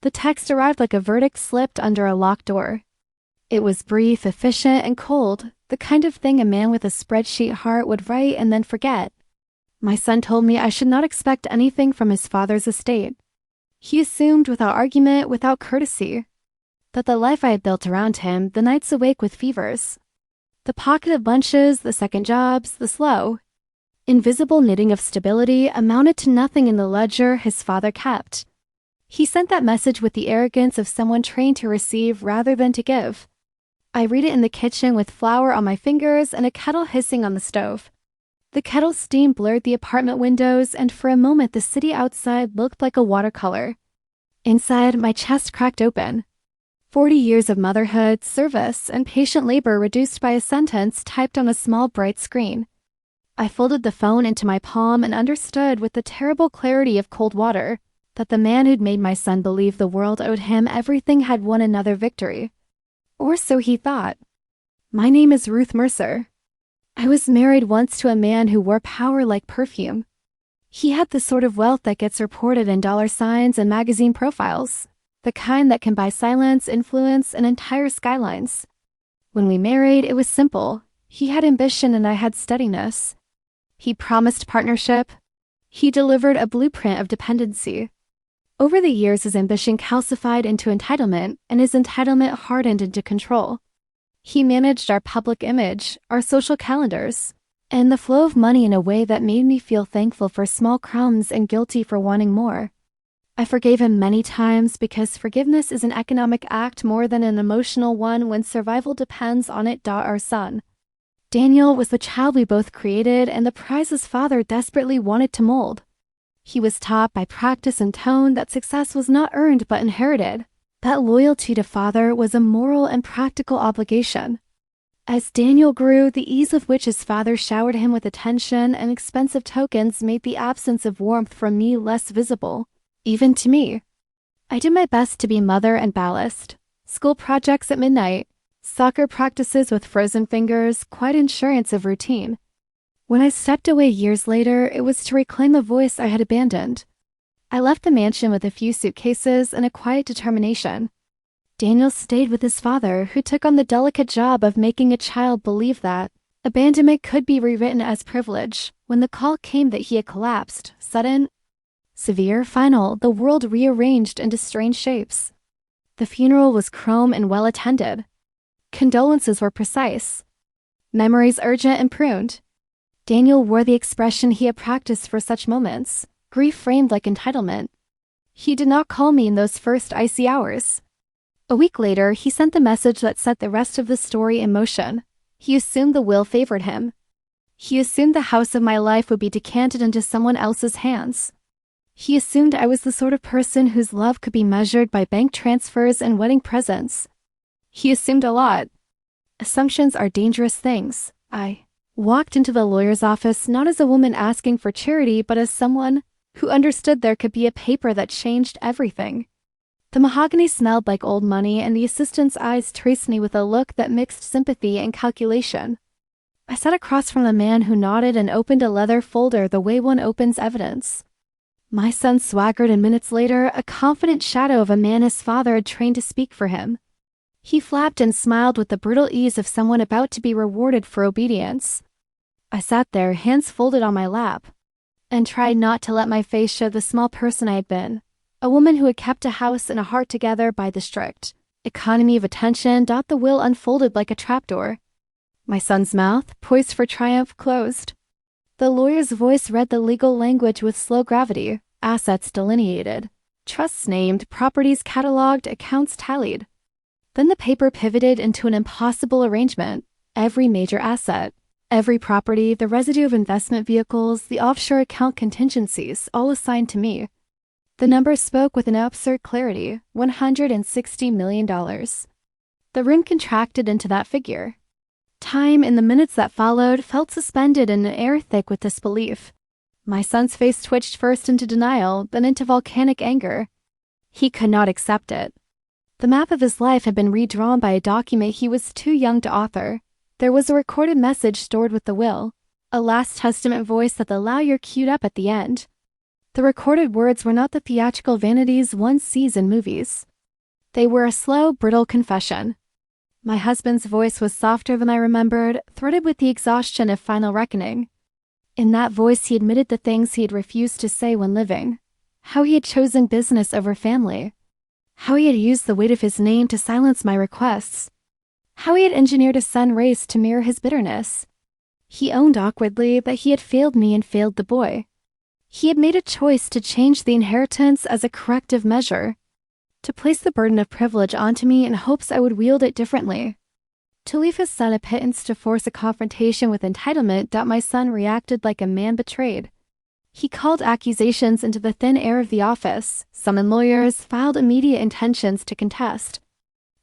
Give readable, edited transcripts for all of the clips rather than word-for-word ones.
The text arrived like a verdict slipped under a locked door. It was brief, efficient, and cold, the kind of thing a man with a spreadsheet heart would write and then forget. My son told me I should not expect anything from his father's estate. He assumed without argument, without courtesy, that the life I had built around him, the nights awake with fevers, the pocketed lunches, the second jobs, the slow, invisible knitting of stability amounted to nothing in the ledger his father kept. He sent that message with the arrogance of someone trained to receive rather than to give. I read it in the kitchen with flour on my fingers and a kettle hissing on the stove. The kettle's steam blurred the apartment windows, and for a moment the city outside looked like a watercolor. Inside, my chest cracked open. 40 years of motherhood, service, and patient labor reduced by a sentence typed on a small bright screen. I folded the phone into my palm and understood with the terrible clarity of cold water that the man who'd made my son believe the world owed him everything had won another victory. Or so he thought. My name is Ruth Mercer. I was married once to a man who wore power like perfume. He had the sort of wealth that gets reported in dollar signs and magazine profiles, the kind that can buy silence, influence, and entire skylines. When we married, it was simple. He had ambition and I had steadiness. He promised partnership. He delivered a blueprint of dependency. Over the years, his ambition calcified into entitlement, and his entitlement hardened into control. He managed our public image, our social calendars, and the flow of money in a way that made me feel thankful for small crumbs and guilty for wanting more. I forgave him many times because forgiveness is an economic act more than an emotional one when survival depends on it. Our son, Daniel, was the child we both created and the prize his father desperately wanted to mold. He was taught by practice and tone that success was not earned but inherited, that loyalty to father was a moral and practical obligation. As Daniel grew, the ease with which his father showered him with attention and expensive tokens made the absence of warmth from me less visible, even to me. I did my best to be mother and ballast. School projects at midnight, soccer practices with frozen fingers, quiet assurance of routine. When I stepped away years later, it was to reclaim a voice I had abandoned. I left the mansion with a few suitcases and a quiet determination. Daniel stayed with his father, who took on the delicate job of making a child believe that abandonment could be rewritten as privilege. When the call came that he had collapsed, sudden, severe, final, the world rearranged into strange shapes. The funeral was chrome and well attended. Condolences were precise. Memories urgent and pruned. Daniel wore the expression he had practiced for such moments, grief framed like entitlement. He did not call me in those first icy hours. A week later, he sent the message that set the rest of the story in motion. He assumed the will favored him. He assumed the house of my life would be decanted into someone else's hands. He assumed I was the sort of person whose love could be measured by bank transfers and wedding presents. He assumed a lot. Assumptions are dangerous things. I walked into the lawyer's office not as a woman asking for charity, but as someone who understood there could be a paper that changed everything. The mahogany smelled like old money, and the assistant's eyes traced me with a look that mixed sympathy and calculation. I sat across from the man who nodded and opened a leather folder the way one opens evidence. My son swaggered, and minutes later, a confident shadow of a man his father had trained to speak for him. He flapped and smiled with the brutal ease of someone about to be rewarded for obedience. I sat there, hands folded on my lap, and tried not to let my face show the small person I had been, a woman who had kept a house and a heart together by the strict economy of attention. The will unfolded like a trapdoor. My son's mouth, poised for triumph, closed. The lawyer's voice read the legal language with slow gravity, assets delineated, trusts named, properties cataloged, accounts tallied. Then the paper pivoted into an impossible arrangement. Every major asset, every property, the residue of investment vehicles, the offshore account contingencies, all assigned to me. The numbers spoke with an absurd clarity, $160 million. The room contracted into that figure. Time, in the minutes that followed, felt suspended in an air thick with disbelief. My son's face twitched first into denial, then into volcanic anger. He could not accept it. The map of his life had been redrawn by a document he was too young to author. There was a recorded message stored with the will, a last testament voice that the lawyer queued up at the end. The recorded words were not the theatrical vanities one sees in movies. They were a slow, brittle confession. My husband's voice was softer than I remembered, threaded with the exhaustion of final reckoning. In that voice he admitted the things he had refused to say when living. How he had chosen business over family. How he had used the weight of his name to silence my requests. How he had engineered a son raised to mirror his bitterness. He owned awkwardly that he had failed me and failed the boy. He had made a choice to change the inheritance as a corrective measure, to place the burden of privilege onto me in hopes I would wield it differently, to leave his son a pittance to force a confrontation with entitlement that my son reacted like a man betrayed. He called accusations into the thin air of the office, summoned lawyers, filed immediate intentions to contest.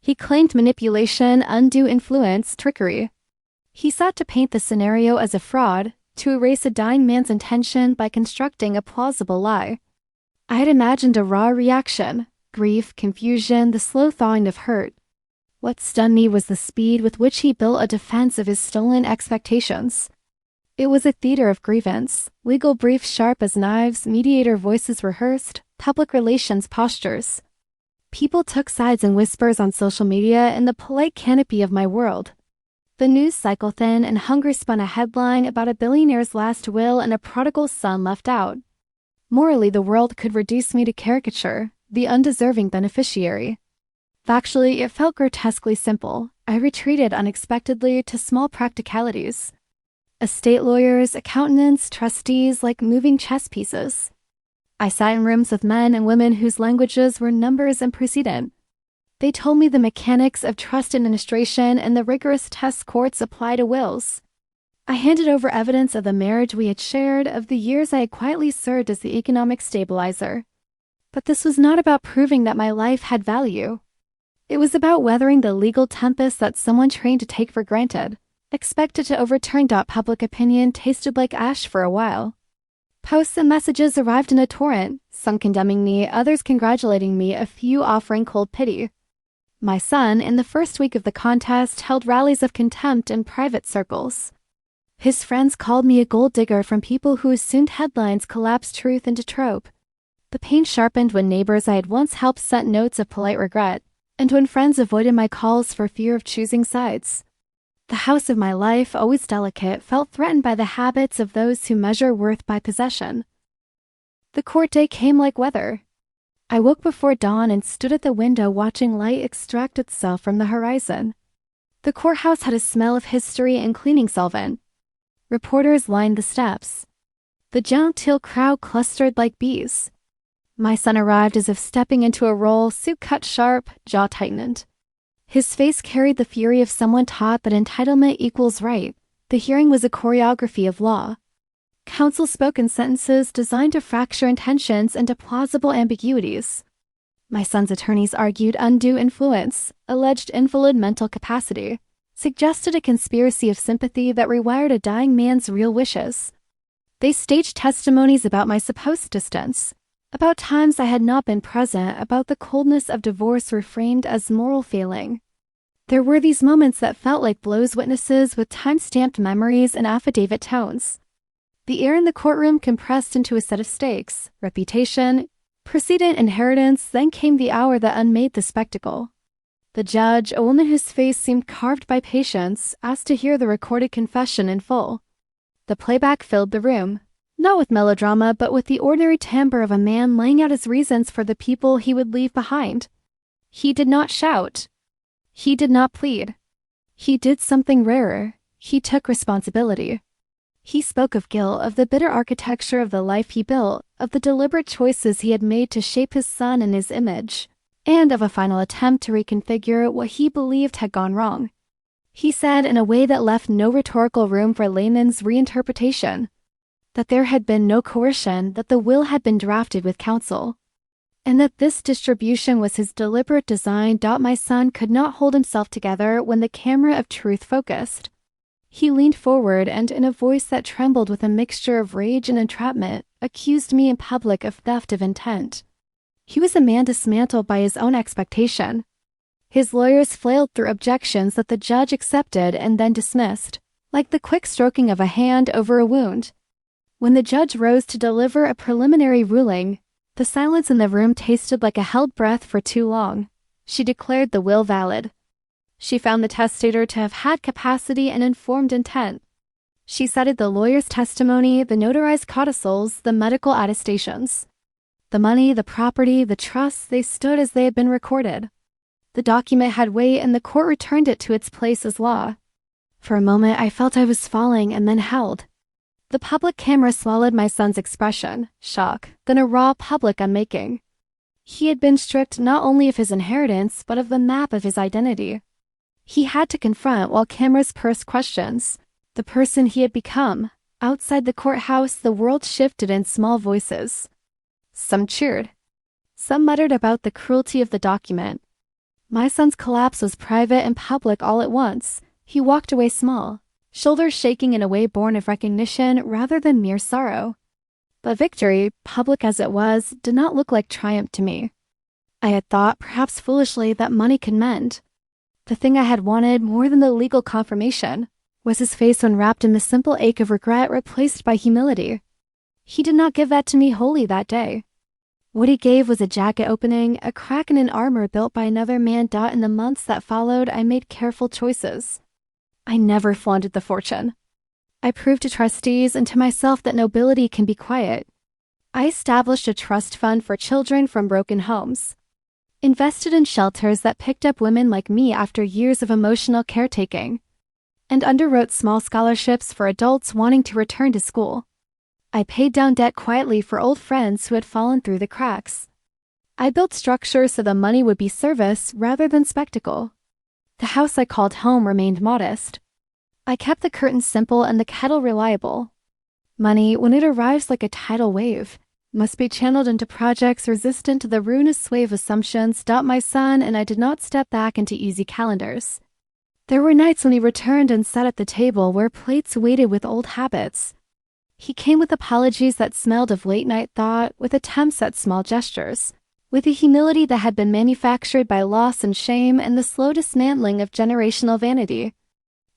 He claimed manipulation, undue influence, trickery. He sought to paint the scenario as a fraud, to erase a dying man's intention by constructing a plausible lie. I had imagined a raw reaction, grief, confusion, the slow thawing of hurt. What stunned me was the speed with which he built a defense of his stolen expectations. It was a theater of grievance, legal briefs sharp as knives, mediator voices rehearsed, public relations postures. People took sides in whispers on social media in the polite canopy of my world. The news cycle thin and hungry spun a headline about a billionaire's last will and a prodigal son left out. Morally, the world could reduce me to caricature, the undeserving beneficiary. Factually, it felt grotesquely simple. I retreated unexpectedly to small practicalities. Estate lawyers, accountants, trustees, like moving chess pieces. I sat in rooms with men and women whose languages were numbers and precedent. They told me the mechanics of trust administration and the rigorous tests courts apply to wills. I handed over evidence of the marriage we had shared, of the years I had quietly served as the economic stabilizer. But this was not about proving that my life had value. It was about weathering the legal tempest that someone trained to take for granted, expected to overturn. Public opinion tasted like ash for a while. Posts and messages arrived in a torrent, some condemning me, others congratulating me, a few offering cold pity. My son, in the first week of the contest, held rallies of contempt in private circles. His friends called me a gold digger from people who assumed headlines collapsed truth into trope. The pain sharpened when neighbors I had once helped sent notes of polite regret, and when friends avoided my calls for fear of choosing sides. The house of my life, always delicate, felt threatened by the habits of those who measure worth by possession. The court day came like weather. I woke before dawn and stood at the window watching light extract itself from the horizon. The courthouse had a smell of history and cleaning solvent. Reporters lined the steps. The genteel crowd clustered like bees. My son arrived as if stepping into a role, suit cut sharp, jaw tightened. His face carried the fury of someone taught that entitlement equals right. The hearing was a choreography of law. Counsel spoke in sentences designed to fracture intentions into plausible ambiguities. My son's attorneys argued undue influence, alleged invalid mental capacity, suggested a conspiracy of sympathy that rewired a dying man's real wishes. They staged testimonies about my supposed distance, about times I had not been present, about the coldness of divorce reframed as moral failing. There were these moments that felt like blows witnesses with time-stamped memories and affidavit tones. The air in the courtroom compressed into a set of stakes: reputation, precedent, inheritance. Then came the hour that unmade the spectacle. The judge, a woman whose face seemed carved by patience, asked to hear the recorded confession in full. The playback filled the room, not with melodrama, but with the ordinary timbre of a man laying out his reasons for the people he would leave behind. He did not shout. He did not plead. He did something rarer. He took responsibility. He spoke of guilt, of the bitter architecture of the life he built, of the deliberate choices he had made to shape his son in his image, and of a final attempt to reconfigure what he believed had gone wrong. He said, in a way that left no rhetorical room for layman's reinterpretation, that there had been no coercion, that the will had been drafted with counsel, and that this distribution was his deliberate design. My son could not hold himself together when the camera of truth focused. He leaned forward and, in a voice that trembled with a mixture of rage and entrapment, accused me in public of theft of intent. He was a man dismantled by his own expectation. His lawyers flailed through objections that the judge accepted and then dismissed, like the quick stroking of a hand over a wound. When the judge rose to deliver a preliminary ruling, the silence in the room tasted like a held breath for too long. She declared the will valid. She found the testator to have had capacity and informed intent. She cited the lawyer's testimony, the notarized codicils, the medical attestations. The money, the property, the trusts, they stood as they had been recorded. The document had weight and the court returned it to its place as law. For a moment, I felt I was falling and then held. The public camera swallowed my son's expression, shock, then a raw public unmaking. He had been stripped not only of his inheritance, but of the map of his identity. He had to confront, while cameras pursed questions, the person he had become. Outside the courthouse, the world shifted in small voices. Some cheered. Some muttered about the cruelty of the document. My son's collapse was private and public all at once. He walked away small, shoulders shaking in a way born of recognition rather than mere sorrow. But victory, public as it was, did not look like triumph to me. I had thought, perhaps foolishly, that money could mend. The thing I had wanted more than the legal confirmation was his face when wrapped in the simple ache of regret replaced by humility. He did not give that to me wholly that day. What he gave was a jacket opening, a crack in an armor built by another man. In the months that followed, I made careful choices. I never flaunted the fortune. I proved to trustees and to myself that nobility can be quiet. I established a trust fund for children from broken homes, invested in shelters that picked up women like me after years of emotional caretaking, and underwrote small scholarships for adults wanting to return to school. I paid down debt quietly for old friends who had fallen through the cracks. I built structures so the money would be service rather than spectacle. The house I called home remained modest. I kept the curtains simple and the kettle reliable. Money, when it arrives like a tidal wave, must be channeled into projects resistant to the ruinous sway of assumptions. My son and I did not step back into easy calendars. There were nights when he returned and sat at the table where plates waited with old habits. He came with apologies that smelled of late-night thought, with attempts at small gestures, with a humility that had been manufactured by loss and shame and the slow dismantling of generational vanity.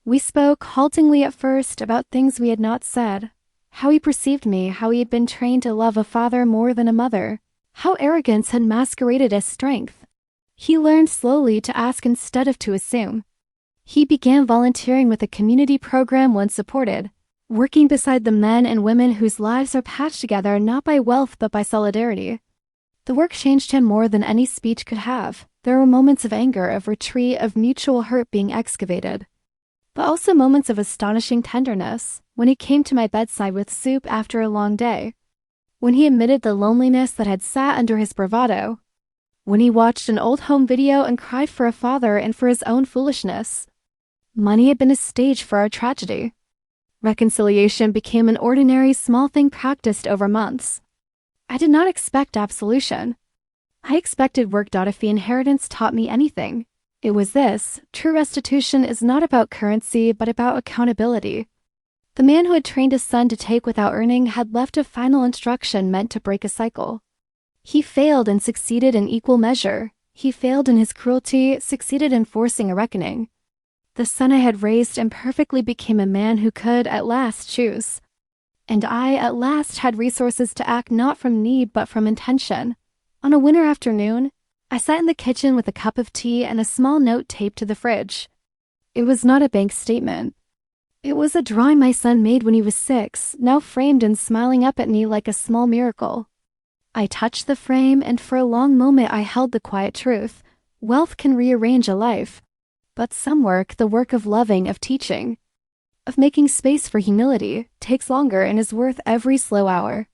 We spoke, haltingly at first, about things we had not said. How he perceived me, how he had been trained to love a father more than a mother, how arrogance had masqueraded as strength. He learned slowly to ask instead of to assume. He began volunteering with a community program once supported, working beside the men and women whose lives are patched together not by wealth but by solidarity. The work changed him more than any speech could have. There were moments of anger, of retreat, of mutual hurt being excavated, but also moments of astonishing tenderness, when he came to my bedside with soup after a long day, when he admitted the loneliness that had sat under his bravado, when he watched an old home video and cried for a father and for his own foolishness. Money had been a stage for our tragedy. Reconciliation became an ordinary small thing practiced over months. I did not expect absolution. I expected work. If the inheritance taught me anything, it was this: true restitution is not about currency but about accountability. The man who had trained his son to take without earning had left a final instruction meant to break a cycle. He failed and succeeded in equal measure. He failed in his cruelty, succeeded in forcing a reckoning. The son I had raised imperfectly became a man who could, at last, choose. And I, at last, had resources to act not from need but from intention. On a winter afternoon, I sat in the kitchen with a cup of tea and a small note taped to the fridge. It was not a bank statement. It was a drawing my son made when he was 6, now framed and smiling up at me like a small miracle. I touched the frame, and for a long moment I held the quiet truth: wealth can rearrange a life. But some work, the work of loving, of teaching, of making space for humility, takes longer and is worth every slow hour.